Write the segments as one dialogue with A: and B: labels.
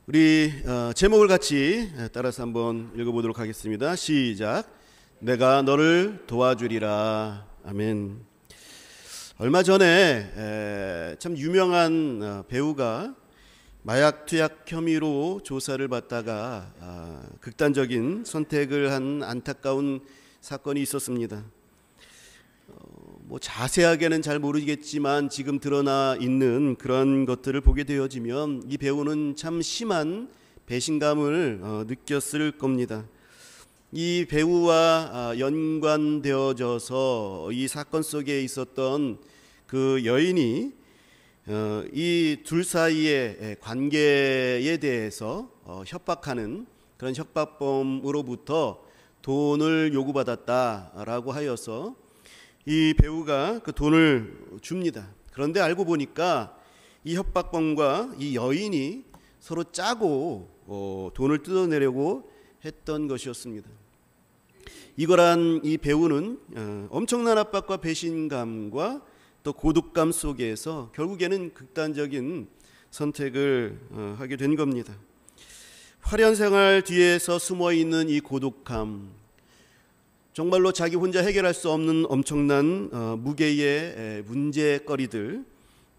A: 우리 제목을 같이 따라서 한번 읽어보도록 하겠습니다. 시작. 내가 너를 도와주리라. 아멘. 얼마 전에 참 유명한 배우가 마약 투약 혐의로 조사를 받다가 극단적인 선택을 한 안타까운 사건이 있었습니다. 자세하게는 잘 모르겠지만 지금 드러나 있는 그런 것들을 보게 되어지면 이 배우는 참 심한 배신감을 느꼈을 겁니다. 이 배우와 연관되어져서 이 사건 속에 있었던 그 여인이 이 둘 사이의 관계에 대해서 협박하는 그런 협박범으로부터 돈을 요구받았다라고 하여서 이 배우가 그 돈을 줍니다. 그런데 알고 보니까 이 협박범과 이 여인이 서로 짜고 돈을 뜯어내려고 했던 것이었습니다. 이거란 이 배우는 엄청난 압박과 배신감과 또 고독감 속에서 결국에는 극단적인 선택을 하게 된 겁니다. 화려한 생활 뒤에서 숨어있는 이 고독함, 정말로 자기 혼자 해결할 수 없는 엄청난 무게의 문제거리들,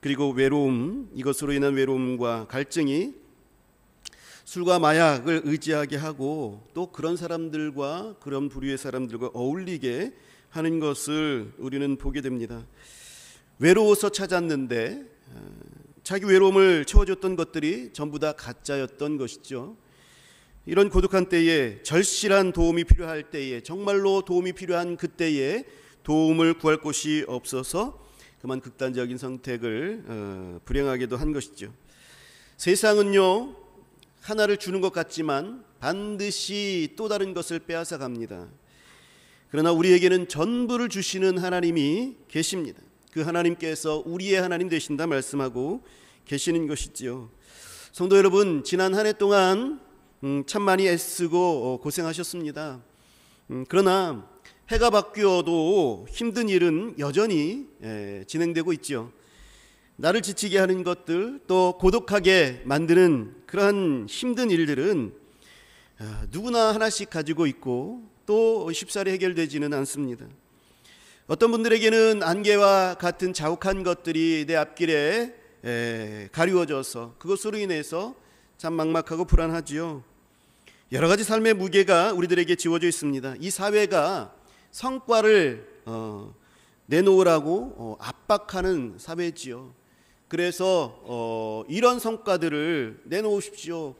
A: 그리고 외로움, 이것으로 인한 외로움과 갈증이 술과 마약을 의지하게 하고 또 그런 사람들과 그런 부류의 사람들과 어울리게 하는 것을 우리는 보게 됩니다. 외로워서 찾았는데 자기 외로움을 채워줬던 것들이 전부 다 가짜였던 것이죠. 이런 고독한 때에, 절실한 도움이 필요할 때에, 정말로 도움이 필요한 그때에 도움을 구할 곳이 없어서 그만 극단적인 선택을 불행하게도 한 것이죠. 세상은요, 하나를 주는 것 같지만 반드시 또 다른 것을 빼앗아 갑니다. 그러나 우리에게는 전부를 주시는 하나님이 계십니다. 그 하나님께서 우리의 하나님 되신다 말씀하고 계시는 것이지요. 성도 여러분, 지난 한 해 동안 참 많이 애쓰고 고생하셨습니다. 그러나 해가 바뀌어도 힘든 일은 여전히 진행되고 있죠. 나를 지치게 하는 것들, 또 고독하게 만드는 그러한 힘든 일들은 누구나 하나씩 가지고 있고 또 쉽사리 해결되지는 않습니다. 어떤 분들에게는 안개와 같은 자욱한 것들이 내 앞길에 가리워져서 그것으로 인해서 참 막막하고 불안하지요. 여러 가지 삶의 무게가 우리들에게 지워져 있습니다. 이 사회가 성과를 내놓으라고 압박하는 사회지요. 그래서 이런 성과들을 내놓으십시오.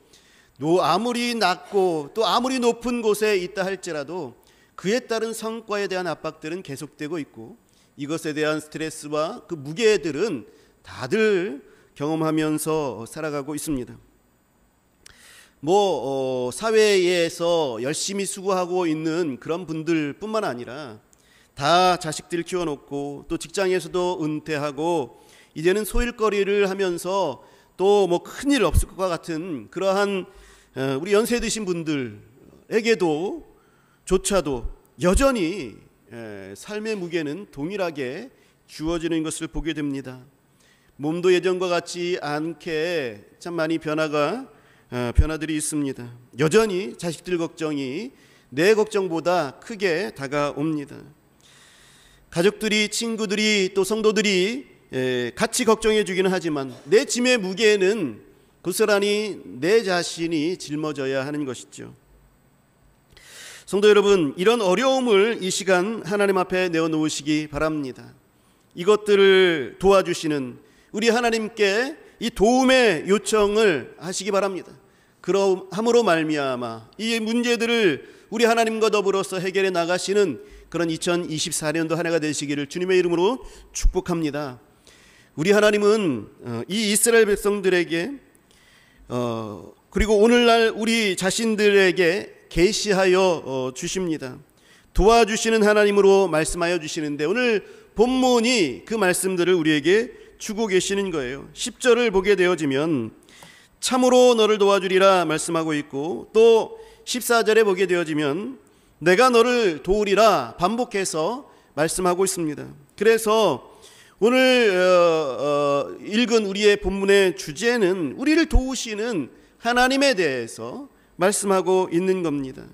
A: 아무리 낮고 또 아무리 높은 곳에 있다 할지라도 그에 따른 성과에 대한 압박들은 계속되고 있고, 이것에 대한 스트레스와 그 무게들은 다들 경험하면서 살아가고 있습니다. 사회에서 열심히 수고하고 있는 그런 분들뿐만 아니라 다 자식들 키워놓고 또 직장에서도 은퇴하고 이제는 소일거리를 하면서 또 큰일 없을 것과 같은 그러한 우리 연세 드신 분들에게도 조차도 여전히 삶의 무게는 동일하게 주어지는 것을 보게 됩니다. 몸도 예전과 같지 않게 참 많이 변화들이 있습니다. 여전히 자식들 걱정이 내 걱정보다 크게 다가옵니다. 가족들이, 친구들이, 또 성도들이 같이 걱정해 주기는 하지만 내 짐의 무게는 고스란히 내 자신이 짊어져야 하는 것이죠. 성도 여러분, 이런 어려움을 이 시간 하나님 앞에 내어놓으시기 바랍니다. 이것들을 도와주시는 우리 하나님께 이 도움의 요청을 하시기 바랍니다. 그러함으로 말미암아 이 문제들을 우리 하나님과 더불어서 해결해 나가시는 그런 2024년도 한 해가 되시기를 주님의 이름으로 축복합니다. 우리 하나님은 이 이스라엘 백성들에게 그리고 오늘날 우리 자신들에게 계시하여 주십니다. 도와주시는 하나님으로 말씀하여 주시는데 오늘 본문이 그 말씀들을 우리에게 주고 계시는 거예요. 10절을 보게 되어지면 참으로 너를 도와주리라 말씀하고 있고, 또 14절에 보게 되어지면 내가 너를 도우리라 반복해서 말씀하고 있습니다. 그래서 오늘 읽은 우리의 본문의 주제는 우리를 도우시는 하나님에 대해서 말씀하고 있는 겁니다.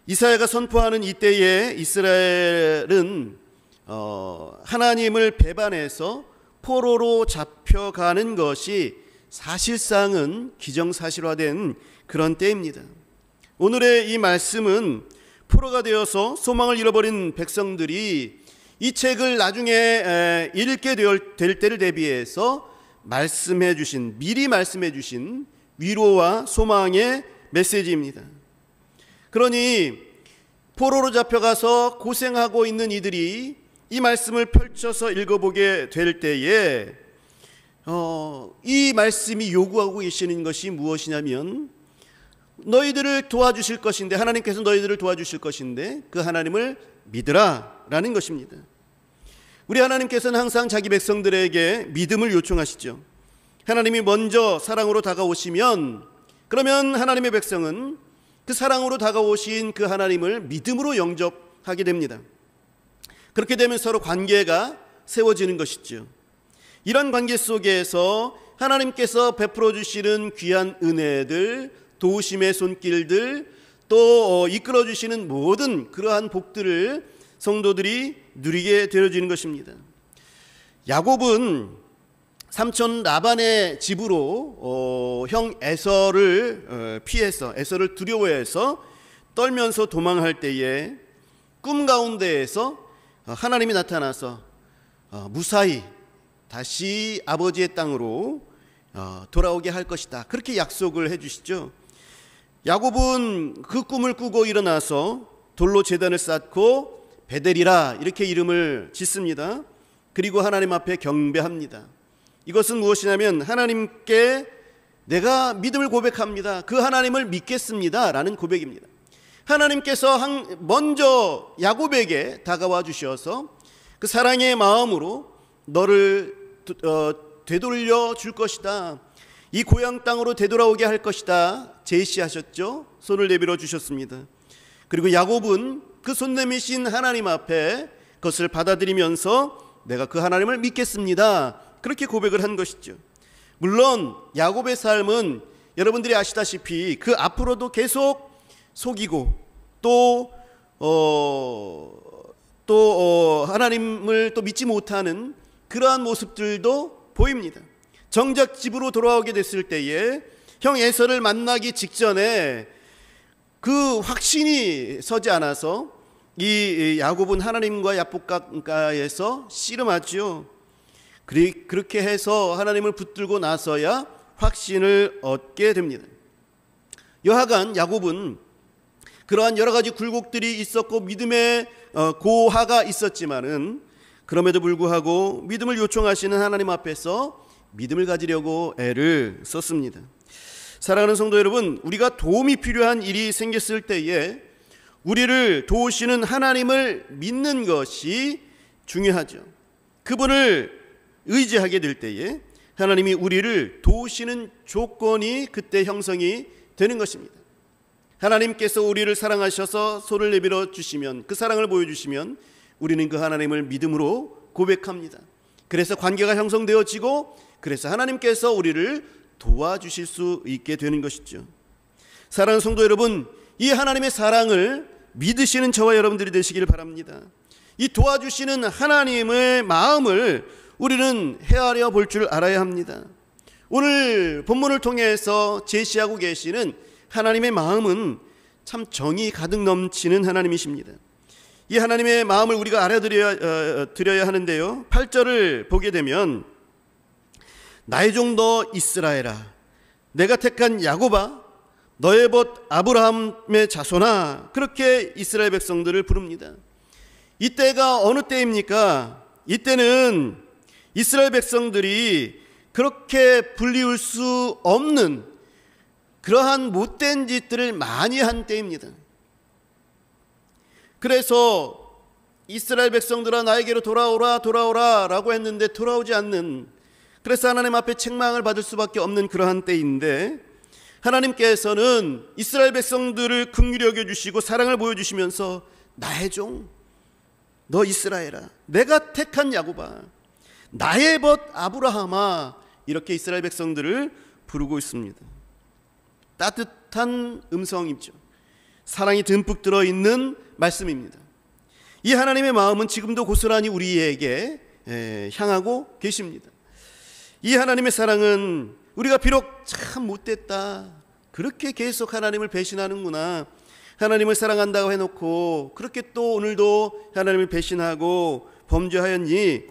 A: 이사야가 선포하는 이때에 이스라엘은 하나님을 배반해서 포로로 잡혀가는 것이 사실상은 기정사실화된 그런 때입니다. 오늘의 이 말씀은 포로가 되어서 소망을 잃어버린 백성들이 이 책을 나중에 읽게 될 때를 대비해서 미리 말씀해 주신 위로와 소망의 메시지입니다. 그러니 포로로 잡혀가서 고생하고 있는 이들이 이 말씀을 펼쳐서 읽어보게 될 때에 이 말씀이 요구하고 계시는 것이 무엇이냐면 너희들을 도와주실 것인데, 하나님께서 너희들을 도와주실 것인데 그 하나님을 믿으라 라는 것입니다. 우리 하나님께서는 항상 자기 백성들에게 믿음을 요청하시죠. 하나님이 먼저 사랑으로 다가오시면, 그러면 하나님의 백성은 그 사랑으로 다가오신 그 하나님을 믿음으로 영접하게 됩니다. 그렇게 되면 서로 관계가 세워지는 것이죠. 이런 관계 속에서 하나님께서 베풀어 주시는 귀한 은혜들, 도우심의 손길들, 또 이끌어 주시는 모든 그러한 복들을 성도들이 누리게 되어지는 것입니다. 야곱은 삼촌 라반의 집으로 형 에서를 피해서, 에서를 두려워해서 떨면서 도망할 때에 꿈 가운데에서 하나님이 나타나서 무사히 다시 아버지의 땅으로 돌아오게 할 것이다, 그렇게 약속을 해주시죠. 야곱은 그 꿈을 꾸고 일어나서 돌로 제단을 쌓고 베델이라 이렇게 이름을 짓습니다. 그리고 하나님 앞에 경배합니다. 이것은 무엇이냐면 하나님께 내가 믿음을 고백합니다, 그 하나님을 믿겠습니다 라는 고백입니다. 하나님께서 먼저 야곱에게 다가와 주셔서 그 사랑의 마음으로 너를 되돌려 줄 것이다, 이 고향 땅으로 되돌아오게 할 것이다 제시하셨죠. 손을 내밀어 주셨습니다. 그리고 야곱은 그 손 내미신 하나님 앞에 그것을 받아들이면서 내가 그 하나님을 믿겠습니다, 그렇게 고백을 한 것이죠. 물론 야곱의 삶은 여러분들이 아시다시피 그 앞으로도 계속 속이고 또 하나님을 또 믿지 못하는 그러한 모습들도 보입니다. 정작 집으로 돌아오게 됐을 때에 형 에서를 만나기 직전에 그 확신이 서지 않아서 이 야곱은 하나님과 야복강가에서 씨름하죠. 그렇게 해서 하나님을 붙들고 나서야 확신을 얻게 됩니다. 여하간 야곱은 그러한 여러 가지 굴곡들이 있었고 믿음의 고하가 있었지만은 그럼에도 불구하고 믿음을 요청하시는 하나님 앞에서 믿음을 가지려고 애를 썼습니다. 사랑하는 성도 여러분, 우리가 도움이 필요한 일이 생겼을 때에 우리를 도우시는 하나님을 믿는 것이 중요하죠. 그분을 의지하게 될 때에 하나님이 우리를 도우시는 조건이 그때 형성이 되는 것입니다. 하나님께서 우리를 사랑하셔서 손을 내밀어 주시면, 그 사랑을 보여주시면 우리는 그 하나님을 믿음으로 고백합니다. 그래서 관계가 형성되어지고, 그래서 하나님께서 우리를 도와주실 수 있게 되는 것이죠. 사랑하는 성도 여러분, 이 하나님의 사랑을 믿으시는 저와 여러분들이 되시길 바랍니다. 이 도와주시는 하나님의 마음을 우리는 헤아려 볼 줄 알아야 합니다. 오늘 본문을 통해서 제시하고 계시는 하나님의 마음은 참 정이 가득 넘치는 하나님이십니다. 이 하나님의 마음을 우리가 알아들여야 하는데요, 8절을 보게 되면 나의 종 너 이스라엘아, 내가 택한 야곱아, 너의 벗 아브라함의 자손아, 그렇게 이스라엘 백성들을 부릅니다. 이때가 어느 때입니까? 이때는 이스라엘 백성들이 그렇게 불리울 수 없는 그러한 못된 짓들을 많이 한 때입니다. 그래서 이스라엘 백성들아 나에게로 돌아오라 라고 했는데 돌아오지 않는, 그래서 하나님 앞에 책망을 받을 수밖에 없는 그러한 때인데, 하나님께서는 이스라엘 백성들을 긍휼히 여겨주시고 사랑을 보여주시면서 나의 종, 너 이스라엘아, 내가 택한 야곱아, 나의 벗 아브라함아, 이렇게 이스라엘 백성들을 부르고 있습니다. 따뜻한 음성이죠. 사랑이 듬뿍 들어있는 말씀입니다. 이 하나님의 마음은 지금도 고스란히 우리에게 향하고 계십니다. 이 하나님의 사랑은 우리가 비록 참 못됐다, 그렇게 계속 하나님을 배신하는구나, 하나님을 사랑한다고 해놓고 그렇게 또 오늘도 하나님을 배신하고 범죄하였니?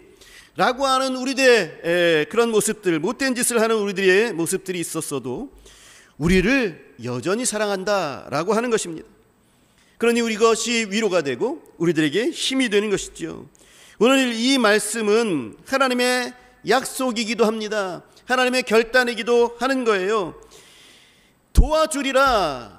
A: 라고 하는 우리들의 그런 모습들, 못된 짓을 하는 우리들의 모습들이 있었어도 우리를 여전히 사랑한다라고 하는 것입니다. 그러니 이것이 위로가 되고 우리들에게 힘이 되는 것이죠. 오늘 이 말씀은 하나님의 약속이기도 합니다. 하나님의 결단이기도 하는 거예요. 도와주리라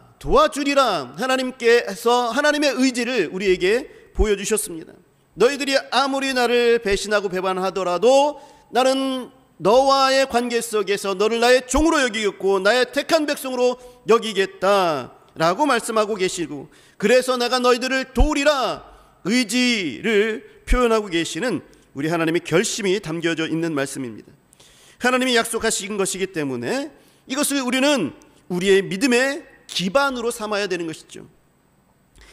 A: 하나님께서 하나님의 의지를 우리에게 보여주셨습니다. 너희들이 아무리 나를 배신하고 배반하더라도 나는 너와의 관계 속에서 너를 나의 종으로 여기겠고 나의 택한 백성으로 여기겠다라고 말씀하고 계시고, 그래서 내가 너희들을 도우리라 의지를 표현하고 계시는 우리 하나님의 결심이 담겨져 있는 말씀입니다. 하나님이 약속하신 것이기 때문에 이것을 우리는 우리의 믿음의 기반으로 삼아야 되는 것이죠.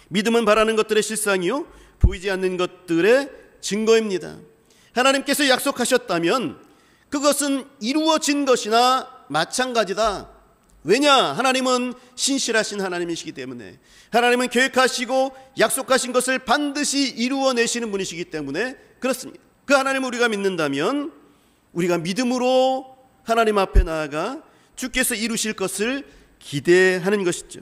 A: 믿음은 바라는 것들의 실상이요 보이지 않는 것들의 증거입니다. 하나님께서 약속하셨다면 그것은 이루어진 것이나 마찬가지다. 왜냐? 하나님은 신실하신 하나님이시기 때문에, 하나님은 계획하시고 약속하신 것을 반드시 이루어내시는 분이시기 때문에 그렇습니다. 그 하나님을 우리가 믿는다면 우리가 믿음으로 하나님 앞에 나아가 주께서 이루실 것을 기대하는 것이죠.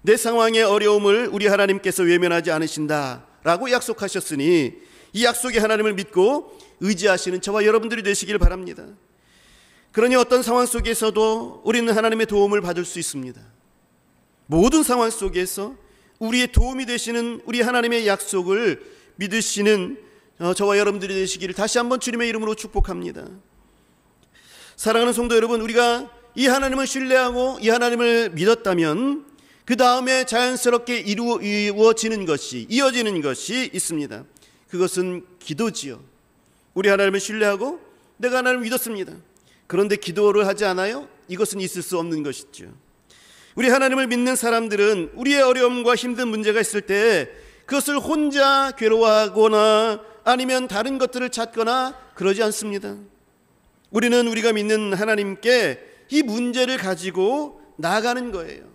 A: 내 상황의 어려움을 우리 하나님께서 외면하지 않으신다라고 약속하셨으니 이 약속의 하나님을 믿고 의지하시는 저와 여러분들이 되시길 바랍니다. 그러니 어떤 상황 속에서도 우리는 하나님의 도움을 받을 수 있습니다. 모든 상황 속에서 우리의 도움이 되시는 우리 하나님의 약속을 믿으시는 저와 여러분들이 되시기를 다시 한번 주님의 이름으로 축복합니다. 사랑하는 성도 여러분, 우리가 이 하나님을 신뢰하고 이 하나님을 믿었다면 그 다음에 자연스럽게 이루어지는 것이, 이어지는 것이 있습니다. 그것은 기도지요. 우리 하나님을 신뢰하고 내가 하나님을 믿었습니다. 그런데 기도를 하지 않아요? 이것은 있을 수 없는 것이죠. 우리 하나님을 믿는 사람들은 우리의 어려움과 힘든 문제가 있을 때 그것을 혼자 괴로워하거나 아니면 다른 것들을 찾거나 그러지 않습니다. 우리는 우리가 믿는 하나님께 이 문제를 가지고 나아가는 거예요.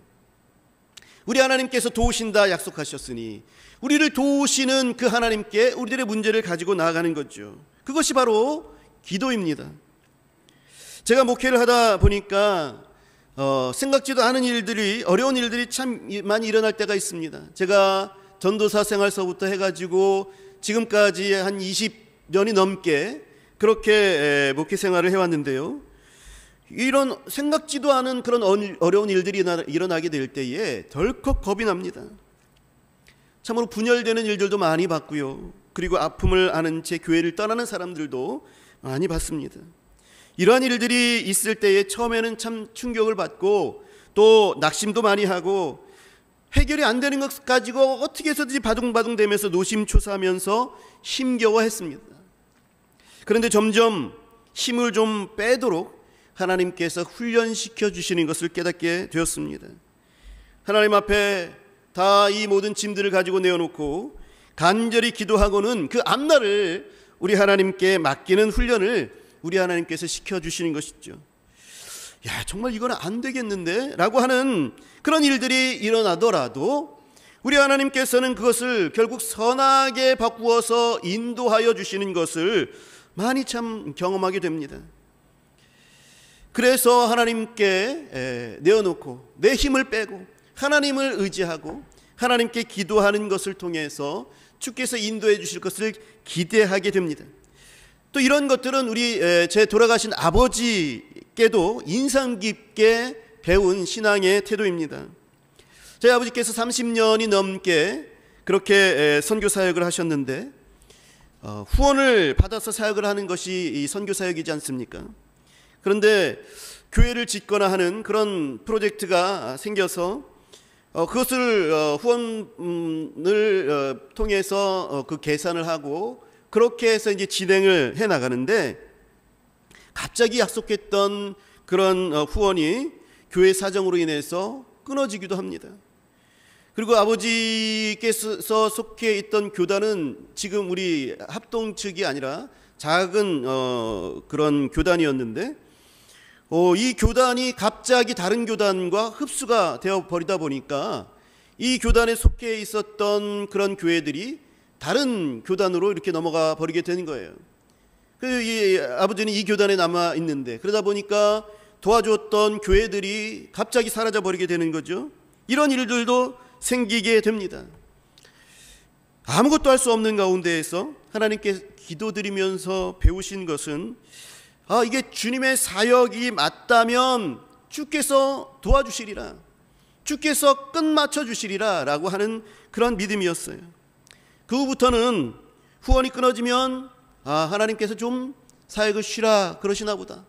A: 우리 하나님께서 도우신다 약속하셨으니 우리를 도우시는 그 하나님께 우리들의 문제를 가지고 나아가는 거죠. 그것이 바로 기도입니다. 제가 목회를 하다 보니까 생각지도 않은 일들이, 어려운 일들이 참 많이 일어날 때가 있습니다. 제가 전도사 생활서부터 해가지고 지금까지 한 20년이 넘게 그렇게 목회 생활을 해왔는데요, 이런 생각지도 않은 그런 어려운 일들이 일어나게 될 때에 덜컥 겁이 납니다. 참으로 분열되는 일들도 많이 봤고요, 그리고 아픔을 아는 채 교회를 떠나는 사람들도 많이 봤습니다. 이러한 일들이 있을 때에 처음에는 참 충격을 받고 또 낙심도 많이 하고 해결이 안 되는 것 가지고 어떻게 해서든지 바둥바둥대면서 노심초사하면서 힘겨워했습니다. 그런데 점점 힘을 좀 빼도록 하나님께서 훈련시켜 주시는 것을 깨닫게 되었습니다. 하나님 앞에 다 이 모든 짐들을 가지고 내어놓고 간절히 기도하고는 그 앞날을 우리 하나님께 맡기는 훈련을 우리 하나님께서 시켜주시는 것이죠. 야, 정말 이건 안 되겠는데? 라고 하는 그런 일들이 일어나더라도 우리 하나님께서는 그것을 결국 선하게 바꾸어서 인도하여 주시는 것을 많이 참 경험하게 됩니다. 그래서 하나님께 내어놓고 내 힘을 빼고 하나님을 의지하고 하나님께 기도하는 것을 통해서 주께서 인도해 주실 것을 기대하게 됩니다. 또 이런 것들은 우리 제 돌아가신 아버지께도 인상 깊게 배운 신앙의 태도입니다. 저희 아버지께서 30년이 넘게 그렇게 선교 사역을 하셨는데 후원을 받아서 사역을 하는 것이 이 선교 사역이지 않습니까? 그런데 교회를 짓거나 하는 그런 프로젝트가 생겨서 그것을 후원을 통해서 그 계산을 하고 그렇게 해서 이제 진행을 해 나가는데, 갑자기 약속했던 그런 후원이 교회 사정으로 인해서 끊어지기도 합니다. 그리고 아버지께서 속해 있던 교단은 지금 우리 합동 측이 아니라 작은 그런 교단이었는데, 이 교단이 갑자기 다른 교단과 흡수가 되어 버리다 보니까 이 교단에 속해 있었던 그런 교회들이 다른 교단으로 이렇게 넘어가 버리게 되는 거예요. 이 아버지는 이 교단에 남아 있는데, 그러다 보니까 도와줬던 교회들이 갑자기 사라져 버리게 되는 거죠. 이런 일들도 생기게 됩니다. 아무것도 할 수 없는 가운데에서 하나님께 기도드리면서 배우신 것은, 이게 주님의 사역이 맞다면 주께서 도와주시리라, 주께서 끝마쳐 주시리라 라고 하는 그런 믿음이었어요. 그 후부터는 후원이 끊어지면 하나님께서 좀 사역을 쉬라 그러시나 보다,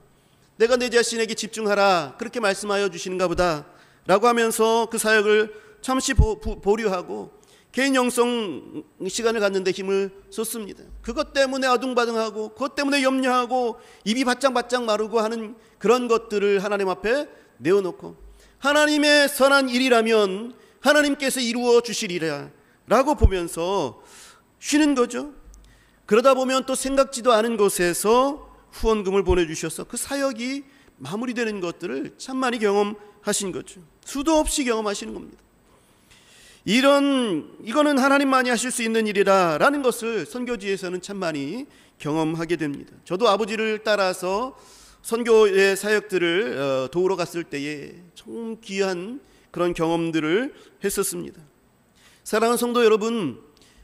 A: 내가 내 자신에게 집중하라 그렇게 말씀하여 주시는가 보다 라고 하면서 그 사역을 잠시 보류하고 개인 영성 시간을 갖는데 힘을 쏟습니다. 그것 때문에 아둥바둥하고 그것 때문에 염려하고 입이 바짝바짝 마르고 하는 그런 것들을 하나님 앞에 내어놓고, 하나님의 선한 일이라면 하나님께서 이루어 주시리라 라고 보면서 쉬는 거죠. 그러다 보면 또 생각지도 않은 곳에서 후원금을 보내주셔서 그 사역이 마무리되는 것들을 참 많이 경험하신 거죠. 수도 없이 경험하시는 겁니다. 이거는 하나님만이 하실 수 있는 일이라는 것을 선교지에서는 참 많이 경험하게 됩니다. 저도 아버지를 따라서 선교의 사역들을 도우러 갔을 때에 참 귀한 그런 경험들을 했었습니다. 사랑하는 성도 여러분,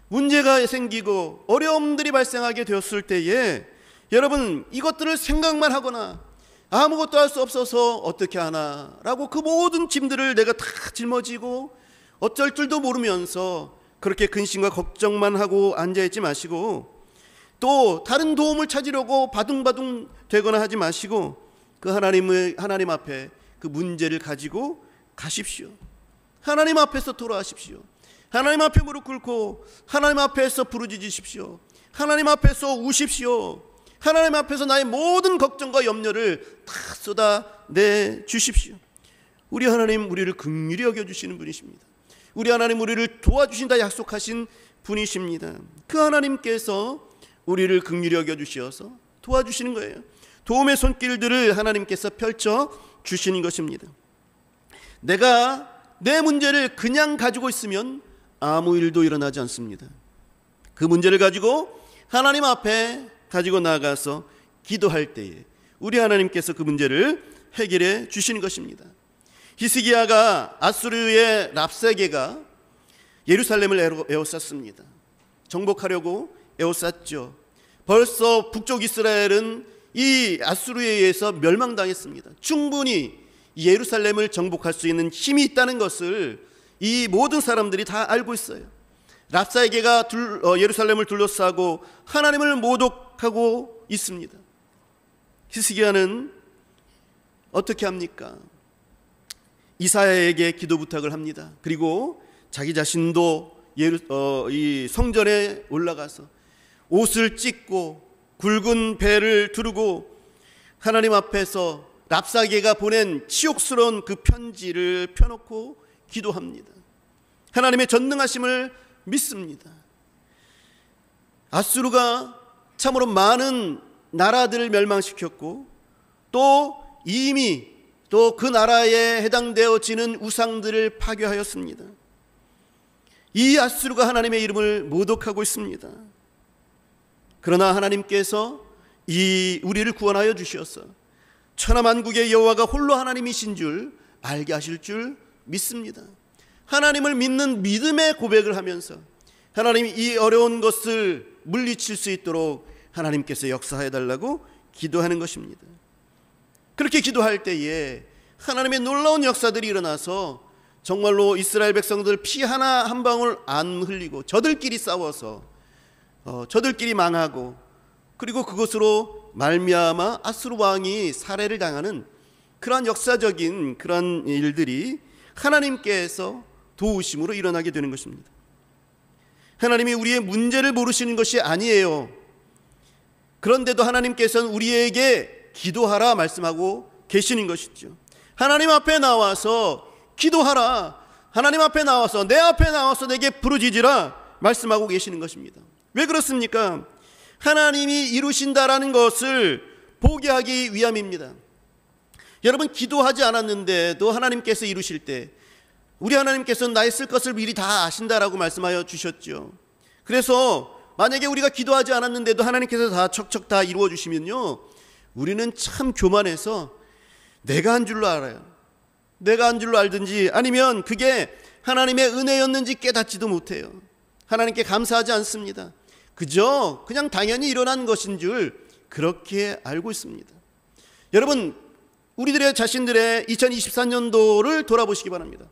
A: 문제가 생기고 어려움들이 발생하게 되었을 때에 여러분, 이것들을 생각만 하거나 아무것도 할 수 없어서 어떻게 하나 라고 그 모든 짐들을 내가 다 짊어지고 어쩔 줄도 모르면서 그렇게 근심과 걱정만 하고 앉아있지 마시고, 또 다른 도움을 찾으려고 바둥바둥 되거나 하지 마시고 그 하나님 앞에 그 문제를 가지고 가십시오. 하나님 앞에서 돌아가십시오. 하나님 앞에 무릎 꿇고 하나님 앞에서 부르짖으십시오. 하나님 앞에서 우십시오. 하나님 앞에서 나의 모든 걱정과 염려를 다 쏟아내 주십시오. 우리 하나님 우리를 긍휼히 여겨주시는 분이십니다. 우리 하나님 우리를 도와주신다 약속하신 분이십니다. 그 하나님께서 우리를 긍휼히 여겨주시어서 도와주시는 거예요. 도움의 손길들을 하나님께서 펼쳐 주시는 것입니다. 내가 내 문제를 그냥 가지고 있으면 아무 일도 일어나지 않습니다. 그 문제를 가지고 하나님 앞에 가지고 나아가서 기도할 때에 우리 하나님께서 그 문제를 해결해 주시는 것입니다. 히스기야가 아수르의 랍사게가 예루살렘을 에워쌌습니다. 정복하려고 에워쌌죠. 벌써 북쪽 이스라엘은 이 아수르에 의해서 멸망당했습니다. 충분히 예루살렘을 정복할 수 있는 힘이 있다는 것을 이 모든 사람들이 다 알고 있어요. 랍사게가 예루살렘을 둘러싸고 하나님을 모독하고 있습니다. 히스기야는 어떻게 합니까? 이사야에게 기도 부탁을 합니다. 그리고 자기 자신도 이 성전에 올라가서 옷을 찢고 굵은 배를 두르고 하나님 앞에서 랍사게가 보낸 치욕스러운 그 편지를 펴놓고 기도합니다. 하나님의 전능하심을 믿습니다. 아수르가 참으로 많은 나라들을 멸망시켰고 또 이미 또 그 나라에 해당되어지는 우상들을 파괴하였습니다. 이 아수르가 하나님의 이름을 모독하고 있습니다. 그러나 하나님께서 우리를 구원하여 주셔서 천하만국의 여호와가 홀로 하나님이신 줄 알게 하실 줄 믿습니다. 하나님을 믿는 믿음의 고백을 하면서 하나님이 이 어려운 것을 물리칠 수 있도록 하나님께서 역사해 달라고 기도하는 것입니다. 그렇게 기도할 때에 하나님의 놀라운 역사들이 일어나서 정말로 이스라엘 백성들 피 하나 한 방울 안 흘리고 저들끼리 싸워서 저들끼리 망하고, 그리고 그것으로 말미암아 아수르 왕이 살해를 당하는 그러한 역사적인 그런 일들이 하나님께서 도우심으로 일어나게 되는 것입니다. 하나님이 우리의 문제를 모르시는 것이 아니에요. 그런데도 하나님께서는 우리에게 기도하라 말씀하고 계시는 것이죠. 하나님 앞에 나와서 기도하라, 하나님 앞에 나와서, 내 앞에 나와서 내게 부르짖으라 말씀하고 계시는 것입니다. 왜 그렇습니까? 하나님이 이루신다라는 것을 보게 하기 위함입니다. 여러분, 기도하지 않았는데도 하나님께서 이루실 때, 우리 하나님께서는 나의 쓸 것을 미리 다 아신다라고 말씀하여 주셨죠. 그래서 만약에 우리가 기도하지 않았는데도 하나님께서 다 척척 다 이루어 주시면요, 우리는 참 교만해서 내가 한 줄로 알아요. 내가 한 줄로 알든지, 아니면 그게 하나님의 은혜였는지 깨닫지도 못해요. 하나님께 감사하지 않습니다. 그냥 당연히 일어난 것인 줄 그렇게 알고 있습니다. 여러분, 우리들의 자신들의 2024년도를 돌아보시기 바랍니다.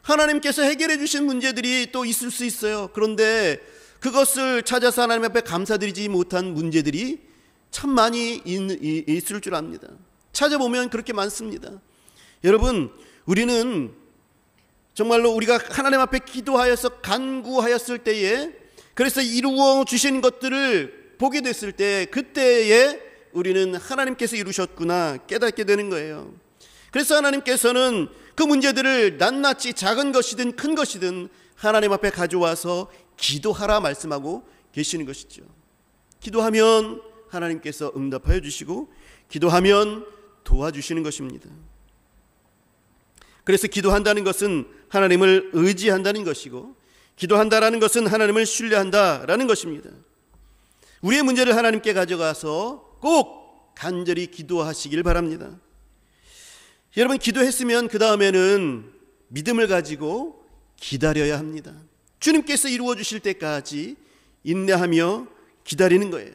A: 하나님께서 해결해 주신 문제들이 또 있을 수 있어요. 그런데 그것을 찾아서 하나님 앞에 감사드리지 못한 문제들이 참 많이 있을 줄 압니다. 찾아보면 그렇게 많습니다. 여러분, 우리는 정말로 우리가 하나님 앞에 기도하여서 간구하였을 때에, 그래서 이루어 주신 것들을 보게 됐을 때, 그때에 우리는 하나님께서 이루셨구나 깨닫게 되는 거예요. 그래서 하나님께서는 그 문제들을 낱낱이 작은 것이든 큰 것이든 하나님 앞에 가져와서 기도하라 말씀하고 계시는 것이죠. 기도하면 하나님께서 응답하여 주시고, 기도하면 도와주시는 것입니다. 그래서 기도한다는 것은 하나님을 의지한다는 것이고, 기도한다라는 것은 하나님을 신뢰한다라는 것입니다. 우리의 문제를 하나님께 가져가서 꼭 간절히 기도하시길 바랍니다. 여러분, 기도했으면 그 다음에는 믿음을 가지고 기다려야 합니다. 주님께서 이루어 주실 때까지 인내하며 기다리는 거예요.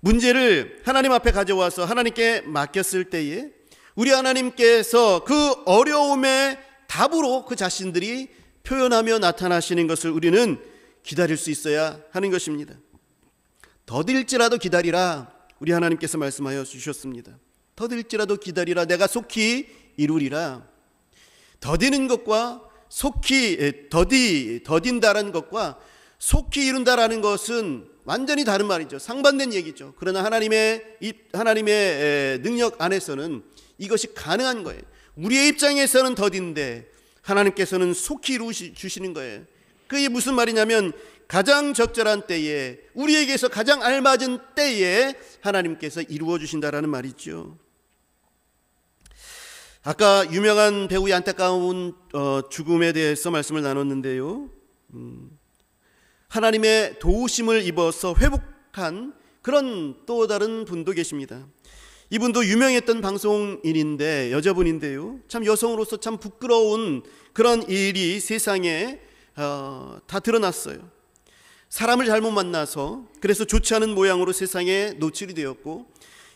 A: 문제를 하나님 앞에 가져와서 하나님께 맡겼을 때에 우리 하나님께서 그 어려움의 답으로 그 자신들이 표현하며 나타나시는 것을 우리는 기다릴 수 있어야 하는 것입니다. 더딜지라도 기다리라, 우리 하나님께서 말씀하여 주셨습니다. 더딜지라도 기다리라, 내가 속히 이루리라. 더디는 것과 속히 더딘다라는 것과 속히 이룬다라는 것은 완전히 다른 말이죠. 상반된 얘기죠. 그러나 하나님의 능력 안에서는 이것이 가능한 거예요. 우리의 입장에서는 더딘데 하나님께서는 속히 이루시는 거예요. 그게 무슨 말이냐면, 가장 적절한 때에, 우리에게서 가장 알맞은 때에 하나님께서 이루어 주신다라는 말이죠. 아까 유명한 배우의 안타까운 죽음에 대해서 말씀을 나눴는데요, 하나님의 도우심을 입어서 회복한 그런 또 다른 분도 계십니다. 이분도 유명했던 방송인인데, 여자분인데요, 참 여성으로서 참 부끄러운 그런 일이 세상에 다 드러났어요. 사람을 잘못 만나서, 그래서 좋지 않은 모양으로 세상에 노출이 되었고,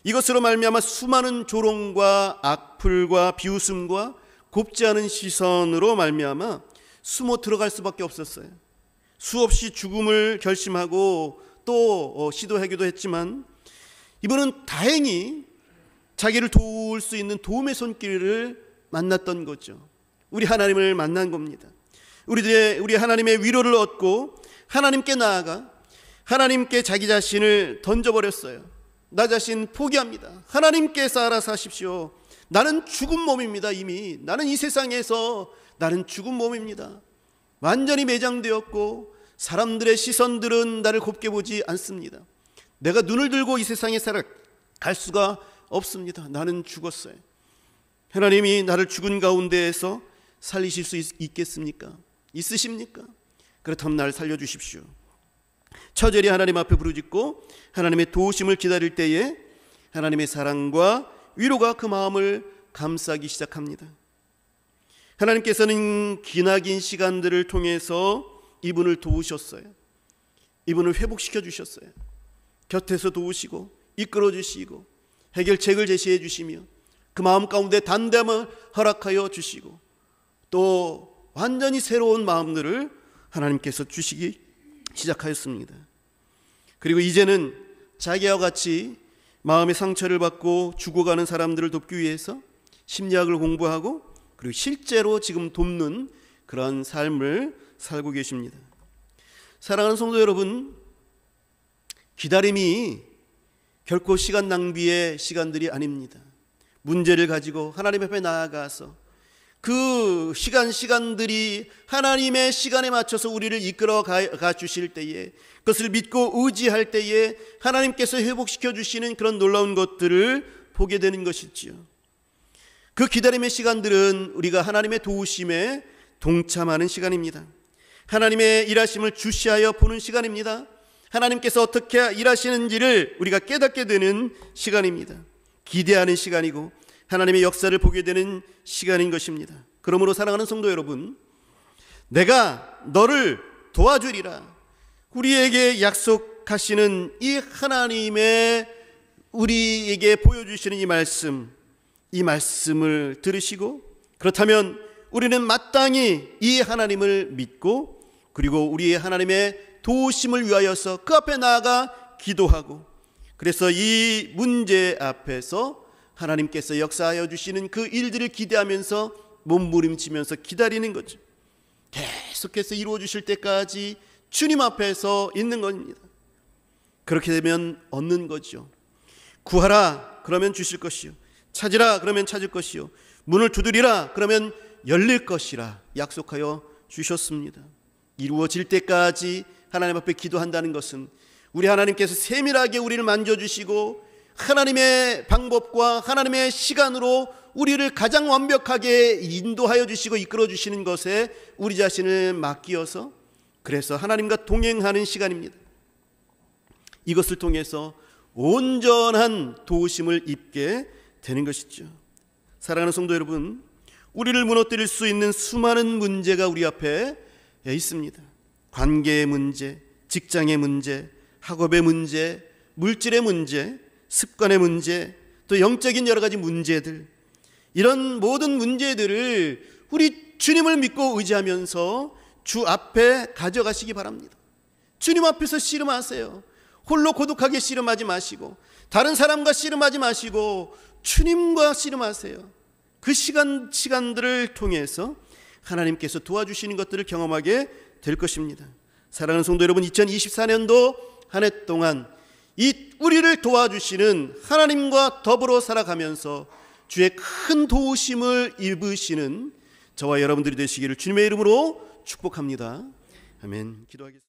A: 이것으로 말미암아 수많은 조롱과 악플과 비웃음과 곱지 않은 시선으로 말미암아 숨어 들어갈 수밖에 없었어요. 수없이 죽음을 결심하고 또 시도하기도 했지만, 이분은 다행히 자기를 도울 수 있는 도움의 손길을 만났던 거죠. 우리 하나님을 만난 겁니다. 우리 하나님의 위로를 얻고 하나님께 나아가 하나님께 자기 자신을 던져버렸어요. 나 자신 포기합니다. 하나님께서 알아서 하십시오. 나는 죽은 몸입니다. 이미 나는 이 세상에서 나는 죽은 몸입니다. 완전히 매장되었고 사람들의 시선들은 나를 곱게 보지 않습니다. 내가 눈을 들고 이 세상에 살아갈 수가 없습니다. 나는 죽었어요. 하나님이 나를 죽은 가운데에서 살리실 수 있겠습니까? 있으십니까? 그렇다면 나를 살려주십시오. 처절히 하나님 앞에 부르짖고 하나님의 도우심을 기다릴 때에 하나님의 사랑과 위로가 그 마음을 감싸기 시작합니다. 하나님께서는 기나긴 시간들을 통해서 이분을 도우셨어요. 이분을 회복시켜 주셨어요. 곁에서 도우시고 이끌어 주시고 해결책을 제시해 주시며 그 마음 가운데 담담을 허락하여 주시고 또 완전히 새로운 마음들을 하나님께서 주시기 시작하였습니다. 그리고 이제는 자기와 같이 마음의 상처를 받고 죽어가는 사람들을 돕기 위해서 심리학을 공부하고 그리고 실제로 지금 돕는 그런 삶을 살고 계십니다. 사랑하는 성도 여러분, 기다림이 결코 시간 낭비의 시간들이 아닙니다. 문제를 가지고 하나님 앞에 나아가서 그 시간들이 하나님의 시간에 맞춰서 우리를 이끌어 가 주실 때에, 그것을 믿고 의지할 때에 하나님께서 회복시켜 주시는 그런 놀라운 것들을 보게 되는 것이지요. 그 기다림의 시간들은 우리가 하나님의 도우심에 동참하는 시간입니다. 하나님의 일하심을 주시하여 보는 시간입니다. 하나님께서 어떻게 일하시는지를 우리가 깨닫게 되는 시간입니다. 기대하는 시간이고 하나님의 역사를 보게 되는 시간인 것입니다. 그러므로 사랑하는 성도 여러분, 내가 너를 도와주리라, 우리에게 약속하시는 이 하나님의 우리에게 보여주시는 이 말씀을 들으시고, 그렇다면 우리는 마땅히 이 하나님을 믿고, 그리고 우리의 하나님의 도우심을 위하여서 그 앞에 나아가 기도하고, 그래서 이 문제 앞에서 하나님께서 역사하여 주시는 그 일들을 기대하면서 몸부림치면서 기다리는 거죠. 계속해서 이루어 주실 때까지 주님 앞에서 있는 겁니다. 그렇게 되면 얻는 거죠. 구하라 그러면 주실 것이요, 찾으라 그러면 찾을 것이요, 문을 두드리라 그러면 열릴 것이라 약속하여 주셨습니다. 이루어질 때까지 하나님 앞에 기도한다는 것은 우리 하나님께서 세밀하게 우리를 만져주시고 하나님의 방법과 하나님의 시간으로 우리를 가장 완벽하게 인도하여 주시고 이끌어 주시는 것에 우리 자신을 맡기어서, 그래서 하나님과 동행하는 시간입니다. 이것을 통해서 온전한 도우심을 입게 되는 것이죠. 사랑하는 성도 여러분, 우리를 무너뜨릴 수 있는 수많은 문제가 우리 앞에 있습니다. 관계의 문제, 직장의 문제, 학업의 문제, 물질의 문제, 습관의 문제, 또 영적인 여러 가지 문제들, 이런 모든 문제들을 우리 주님을 믿고 의지하면서 주 앞에 가져가시기 바랍니다. 주님 앞에서 씨름하세요. 홀로 고독하게 씨름하지 마시고, 다른 사람과 씨름하지 마시고 주님과 씨름하세요. 그 시간들을 통해서 하나님께서 도와주시는 것들을 경험하게 될 것입니다. 사랑하는 성도 여러분, 2024년도 한 해 동안 이 우리를 도와주시는 하나님과 더불어 살아가면서 주의 큰 도우심을 입으시는 저와 여러분들이 되시기를 주님의 이름으로 축복합니다. 아멘. 기도하겠습니다.